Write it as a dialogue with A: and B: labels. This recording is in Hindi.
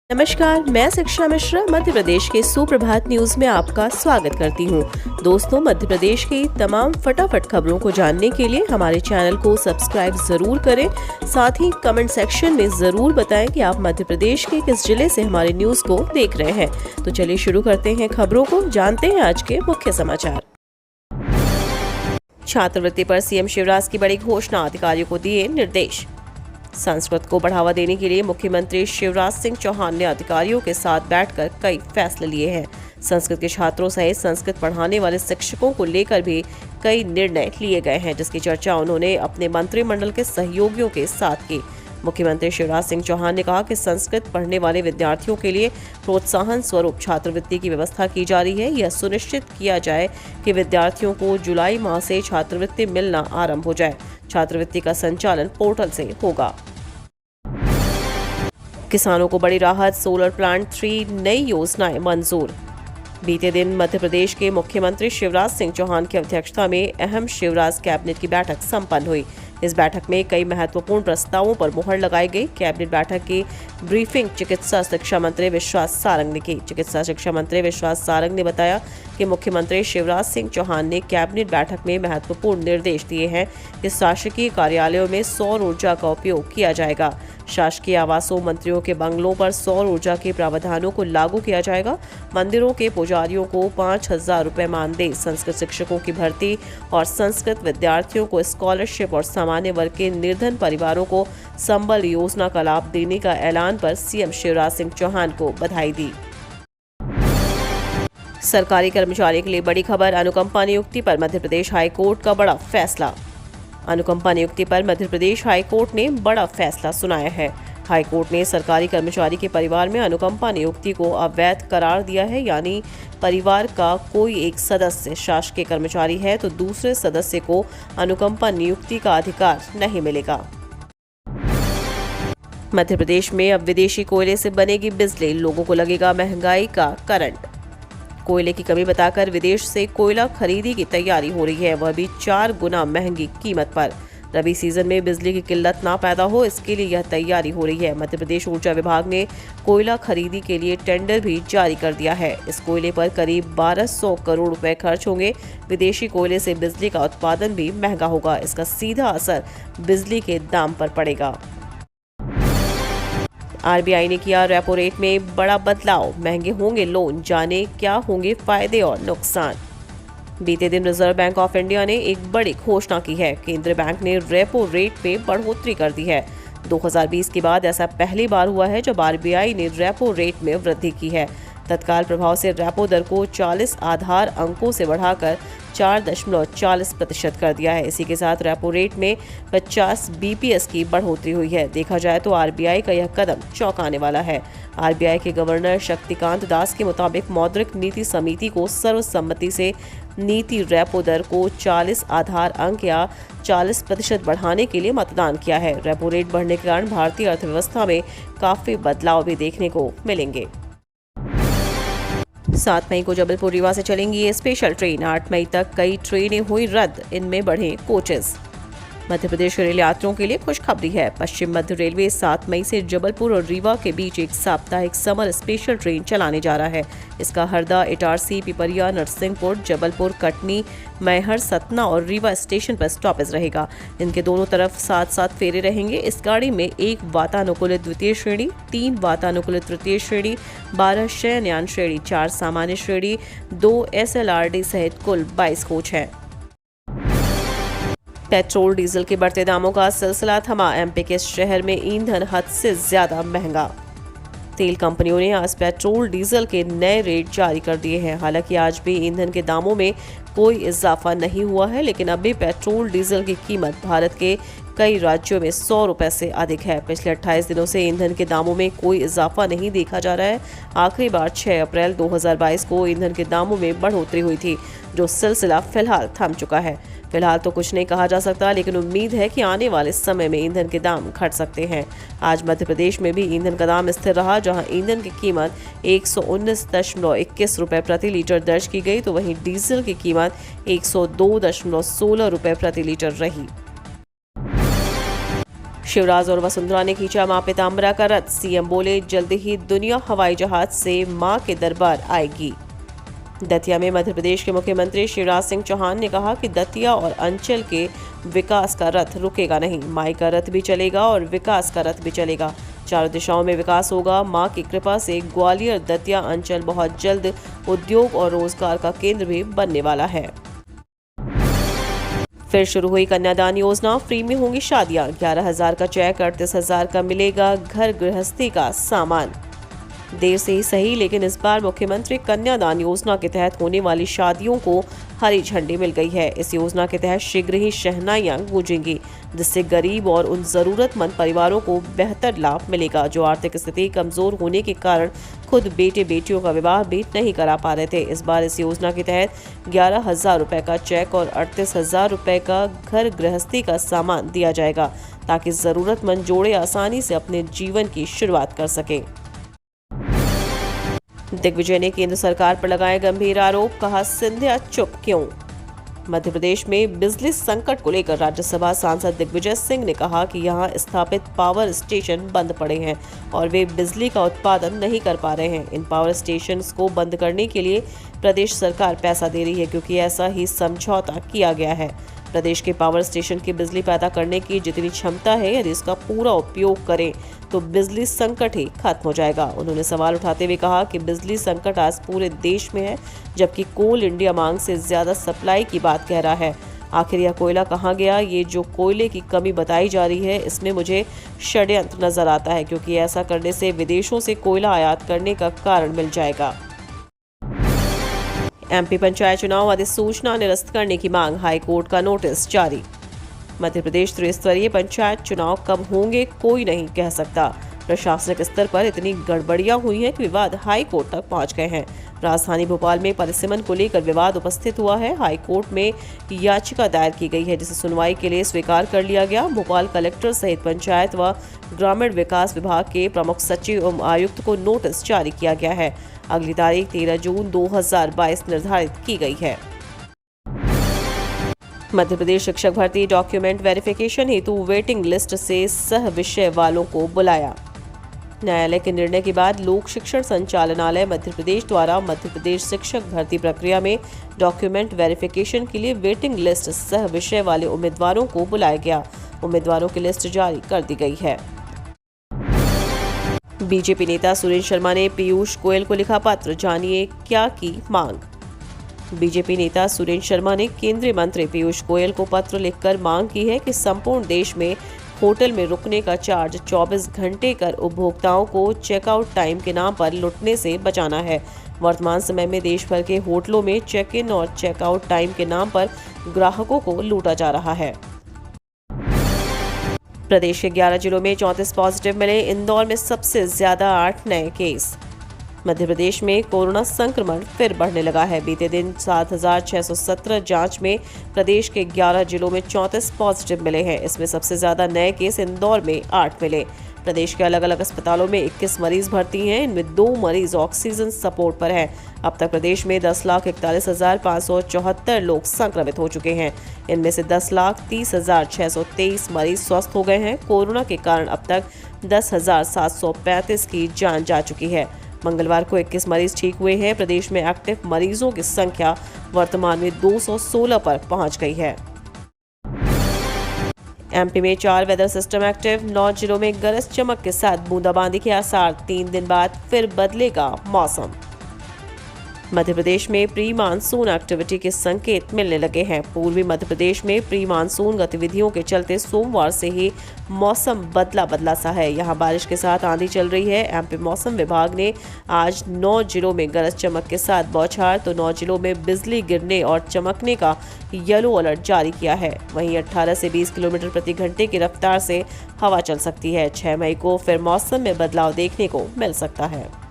A: नमस्कार, मैं शिक्षा मिश्रा मध्य प्रदेश के सुप्रभात न्यूज में आपका स्वागत करती हूँ। दोस्तों, मध्य प्रदेश की तमाम फटाफट खबरों को जानने के लिए हमारे चैनल को सब्सक्राइब जरूर करें। साथ ही कमेंट सेक्शन में जरूर बताएं कि आप मध्य प्रदेश के किस जिले से हमारे न्यूज को देख रहे हैं। तो चलिए शुरू करते हैं खबरों को, जानते हैं आज के मुख्य समाचार। छात्रवृत्ति पर सीएम शिवराज की बड़ी घोषणा, अधिकारियों को दिए निर्देश। संस्कृत को बढ़ावा देने के लिए मुख्यमंत्री शिवराज सिंह चौहान ने अधिकारियों के साथ बैठकर कई फैसले लिए हैं। संस्कृत के छात्रों सहित संस्कृत पढ़ाने वाले शिक्षकों को लेकर भी कई निर्णय लिए गए हैं, जिसकी चर्चा उन्होंने अपने मंत्रिमंडल के सहयोगियों के साथ की। मुख्यमंत्री शिवराज सिंह चौहान ने कहा कि संस्कृत पढ़ने वाले विद्यार्थियों के लिए प्रोत्साहन स्वरूप छात्रवृत्ति की व्यवस्था की जा रही है। यह सुनिश्चित किया जाए कि विद्यार्थियों को जुलाई माह से छात्रवृत्ति मिलना आरंभ हो जाए। छात्रवृत्ति का संचालन पोर्टल से होगा। किसानों को बड़ी राहत, सोलर प्लांट 3 नई योजनाएं मंजूर। बीते दिन मध्य प्रदेश के मुख्यमंत्री शिवराज सिंह चौहान की अध्यक्षता में अहम शिवराज कैबिनेट की बैठक संपन्न हुई। इस बैठक में कई महत्वपूर्ण प्रस्तावों पर मुहर लगाई गई। कैबिनेट बैठक की ब्रीफिंग चिकित्सा शिक्षा मंत्री विश्वास सारंग ने की। चिकित्सा शिक्षा मंत्री विश्वास सारंग ने बताया कि मुख्यमंत्री शिवराज सिंह चौहान ने कैबिनेट बैठक में महत्वपूर्ण निर्देश दिए हैं कि शासकीय कार्यालयों में सौर ऊर्जा का उपयोग किया जाएगा। शासकीय आवासों, मंत्रियों के बंगलों पर सौर ऊर्जा के प्रावधानों को लागू किया जाएगा। मंदिरों के पुजारियों को 5,000 रुपये मानदेय, संस्कृत शिक्षकों की भर्ती और संस्कृत विद्यार्थियों को स्कॉलरशिप और सामान्य वर्ग के निर्धन परिवारों को संबल योजना का लाभ देने का ऐलान पर सीएम शिवराज सिंह चौहान को बधाई दी। सरकारी कर्मचारियों के लिए बड़ी खबर, अनुकंपा नियुक्ति पर मध्य प्रदेश हाईकोर्ट का बड़ा फैसला। अनुकंपा नियुक्ति पर मध्य प्रदेश हाईकोर्ट ने बड़ा फैसला सुनाया है। हाईकोर्ट ने सरकारी कर्मचारी के परिवार में अनुकंपा नियुक्ति को अवैध करार दिया है। यानी परिवार का कोई एक सदस्य शासकीय कर्मचारी है तो दूसरे सदस्य को अनुकंपा नियुक्ति का अधिकार नहीं मिलेगा। मध्य प्रदेश में अब विदेशी कोयले से बनेगी बिजली, लोगों को लगेगा महंगाई का करंट। कोयले की कमी बताकर विदेश से कोयला खरीदी की तैयारी हो रही है, वह भी 4 गुना महंगी कीमत पर। रबी सीजन में बिजली की किल्लत ना पैदा हो, इसके लिए यह तैयारी हो रही है। मध्य प्रदेश ऊर्जा विभाग ने कोयला खरीदी के लिए टेंडर भी जारी कर दिया है। इस कोयले पर करीब 1200 करोड़ रुपए खर्च होंगे। विदेशी कोयले से बिजली का उत्पादन भी महंगा होगा। इसका सीधा असर बिजली के दाम पर पड़ेगा। आरबीआई ने किया रेपो रेट में बड़ा बदलाव, महंगे होंगे लोन, जाने क्या होंगे फायदे और नुकसान। बीते दिन रिजर्व बैंक ऑफ इंडिया ने एक बड़ी घोषणा की है। केंद्रीय बैंक ने रेपो रेट में बढ़ोतरी कर दी है। 2020 के बाद ऐसा पहली बार हुआ है जब आरबीआई ने रेपो रेट में वृद्धि की है। तत्काल प्रभाव से रेपो दर को 40 आधार अंकों से बढ़ाकर 4.40% कर दिया है। इसी के साथ रेपो रेट में 50 बीपीएस की बढ़ोतरी हुई है। देखा जाए तो आरबीआई का यह कदम चौंकाने वाला है। आरबीआई के गवर्नर शक्तिकांत दास के मुताबिक मौद्रिक नीति समिति को सर्वसम्मति से नीति रेपो दर को 40 आधार अंक या 40% बढ़ाने के लिए मतदान किया है। रेपो रेट बढ़ने के कारण भारतीय अर्थव्यवस्था में काफी बदलाव भी देखने को मिलेंगे। 7 मई को जबलपुर रीवा से चलेंगी ये स्पेशल ट्रेन। 8 मई तक कई ट्रेनें हुई रद्द, इनमें बढ़े कोचेस। मध्य प्रदेश के रेल यात्रियों के लिए खुशखबरी है। पश्चिम मध्य रेलवे 7 मई से जबलपुर और रीवा के बीच एक साप्ताहिक समर स्पेशल ट्रेन चलाने जा रहा है। इसका हरदा, इटारसी, पिपरिया, नरसिंहपुर, जबलपुर, कटनी, मैहर, सतना और रीवा स्टेशन पर स्टॉपेज रहेगा। इनके दोनों तरफ 7-7 फेरे रहेंगे। इस गाड़ी में 1 वातानुकूलित द्वितीय श्रेणी, 3 वातानुकूलित तृतीय श्रेणी, 12 शयनयान श्रेणी, 4 सामान्य श्रेणी, 2 एसएलआरडी सहित कुल 22 कोच हैं। पेट्रोल डीजल के बढ़ते दामों का सिलसिला थमा। एमपी के शहर में ईंधन हद से ज्यादा महंगा। तेल कंपनियों ने आज पेट्रोल डीजल के नए रेट जारी कर दिए हैं। हालांकि आज भी ईंधन के दामों में कोई इजाफा नहीं हुआ है, लेकिन अभी पेट्रोल डीजल की कीमत भारत के कई राज्यों में 100 रुपए से अधिक है। पिछले 28 दिनों से ईंधन के दामों में कोई इजाफा नहीं देखा जा रहा है। आखिरी बार 6 अप्रैल 2022 को ईंधन के दामों में बढ़ोतरी हुई थी, जो सिलसिला फिलहाल थम चुका है। फिलहाल तो कुछ नहीं कहा जा सकता, लेकिन उम्मीद है कि आने वाले समय में ईंधन के दाम घट सकते हैं। आज मध्य प्रदेश में भी ईंधन का दाम स्थिर रहा, जहां ईंधन की कीमत 119.21 रुपये प्रति लीटर दर्ज की गई, तो वहीं डीजल की कीमत 102.16 रुपये प्रति लीटर रही। शिवराज और वसुंधरा ने खींचा मां पीताम्बरा का रथ। सीएम बोले जल्द ही दुनिया हवाई जहाज से मां के दरबार आएगी। दतिया में मध्य प्रदेश के मुख्यमंत्री शिवराज सिंह चौहान ने कहा कि दतिया और अंचल के विकास का रथ रुकेगा नहीं। माई का रथ भी चलेगा और विकास का रथ भी चलेगा। चारों दिशाओं में विकास होगा। मां की कृपा से ग्वालियर दतिया अंचल बहुत जल्द उद्योग और रोजगार का केंद्र भी बनने वाला है। फिर शुरू हुई कन्यादान योजना। फ्री में होंगी शादियां। 11,000 का चेक, 38,000 का मिलेगा घर गृहस्थी का सामान। देर से ही सही, लेकिन इस बार मुख्यमंत्री कन्यादान योजना के तहत होने वाली शादियों को हरी झंडी मिल गई है। इस योजना के तहत शीघ्र ही शहनाइयां गूंजेंगी, जिससे गरीब और उन जरूरतमंद परिवारों को बेहतर लाभ मिलेगा जो आर्थिक स्थिति कमजोर होने के कारण खुद बेटे बेटियों का विवाह भी नहीं करा पा रहे थे। इस बार इस योजना के तहत 11,000 रुपए का चेक और 38,000 रुपए का घर गृहस्थी का सामान दिया जाएगा, ताकि जरूरतमंद जोड़े आसानी से अपने जीवन की शुरुआत कर सकें। दिग्विजय ने केंद्र सरकार पर लगाए गंभीर आरोप। कहा सिंधिया चुप क्यों। मध्य प्रदेश में बिजली संकट को लेकर राज्यसभा सांसद दिग्विजय सिंह ने कहा कि यहां स्थापित पावर स्टेशन बंद पड़े हैं और वे बिजली का उत्पादन नहीं कर पा रहे हैं। इन पावर स्टेशंस को बंद करने के लिए प्रदेश सरकार पैसा दे रही है, क्योंकि ऐसा ही समझौता किया गया है। प्रदेश के पावर स्टेशन की बिजली पैदा करने की जितनी क्षमता है, यदि इसका पूरा उपयोग करें तो बिजली संकट ही खत्म हो जाएगा। उन्होंने सवाल उठाते हुए कहा कि बिजली संकट आज पूरे देश में है, जबकि कोल इंडिया मांग से ज्यादा सप्लाई की बात कह रहा है। आखिर यह कोयला कहाँ गया? ये जो कोयले की कमी बताई जा रही है, इसमें मुझे षड्यंत्र नजर आता है, क्योंकि ऐसा करने से विदेशों से कोयला आयात करने का कारण मिल जाएगा। एमपी पंचायत चुनाव अधिसूचना निरस्त करने की मांग। हाईकोर्ट का नोटिस जारी। मध्य प्रदेश त्रिस्तरीय पंचायत चुनाव कब होंगे कोई नहीं कह सकता। प्रशासनिक स्तर पर इतनी गड़बड़ियां हुई हैं कि विवाद हाई कोर्ट तक पहुंच गए हैं। राजधानी भोपाल में परिसीमन को लेकर विवाद उपस्थित हुआ है। हाई कोर्ट में याचिका दायर की गई है, जिसे सुनवाई के लिए स्वीकार कर लिया गया। भोपाल कलेक्टर सहित पंचायत व ग्रामीण विकास विभाग के प्रमुख सचिव एवं आयुक्त को नोटिस जारी किया गया है। अगली तारीख 13 जून 2022 निर्धारित की गई है। मध्य प्रदेश शिक्षक भर्ती डॉक्यूमेंट वेरिफिकेशन हेतु वेटिंग लिस्ट से सह विषय वालों को बुलाया। न्यायालय के निर्णय के बाद लोक शिक्षण संचालनालय मध्य प्रदेश द्वारा मध्य प्रदेश शिक्षक भर्ती प्रक्रिया में डॉक्यूमेंट वेरिफिकेशन के लिए वेटिंग लिस्ट सह विषय वाले उम्मीदवारों को बुलाया गया। उम्मीदवारों की लिस्ट जारी कर दी गई है। बीजेपी नेता सुरेंद्र शर्मा ने पीयूष गोयल को लिखा पत्र। जानिए क्या की मांग। बीजेपी नेता सुरेंद्र शर्मा ने केंद्रीय मंत्री पीयूष गोयल को पत्र लिखकर मांग की है कि संपूर्ण देश में होटल में रुकने का चार्ज 24 घंटे कर उपभोक्ताओं को चेकआउट टाइम के नाम पर लुटने से बचाना है। वर्तमान समय में देश भर के होटलों में चेक इन और चेकआउट टाइम के नाम पर ग्राहकों को लूटा जा रहा है। प्रदेश के 11 जिलों में 34 पॉजिटिव मिले। इंदौर में सबसे ज्यादा 8 नए केस। मध्य प्रदेश में कोरोना संक्रमण फिर बढ़ने लगा है। बीते दिन 7,617 जांच में प्रदेश के 11 जिलों में 34 पॉजिटिव मिले हैं। इसमें सबसे ज्यादा नए केस इंदौर में 8 मिले। प्रदेश के अलग अलग अस्पतालों में 21 मरीज भर्ती हैं। इनमें 2 मरीज ऑक्सीजन सपोर्ट पर हैं। अब तक प्रदेश में 10,41,574 लोग संक्रमित हो चुके हैं। इनमें से 10,30,623 मरीज स्वस्थ हो गए हैं। कोरोना के कारण अब तक 10,735 की जान जा चुकी है। मंगलवार को 21 मरीज ठीक हुए हैं। प्रदेश में एक्टिव मरीजों की संख्या वर्तमान में 216 पर पहुंच गई है। एमपी में 4 वेदर सिस्टम एक्टिव। 9 जिलों में गरज चमक के साथ बूंदाबांदी के आसार। 3 दिन बाद फिर बदलेगा मौसम। मध्य प्रदेश में प्री मानसून एक्टिविटी के संकेत मिलने लगे हैं। पूर्वी मध्य प्रदेश में प्री मानसून गतिविधियों के चलते सोमवार से ही मौसम बदला सा है। यहां बारिश के साथ आंधी चल रही है। एमपी मौसम विभाग ने आज 9 जिलों में गरज चमक के साथ बौछार तो 9 जिलों में बिजली गिरने और चमकने का येलो अलर्ट जारी किया है। वहीं 18 से 20 किलोमीटर प्रति घंटे की रफ्तार से हवा चल सकती है। 6 मई को फिर मौसम में बदलाव देखने को मिल सकता है।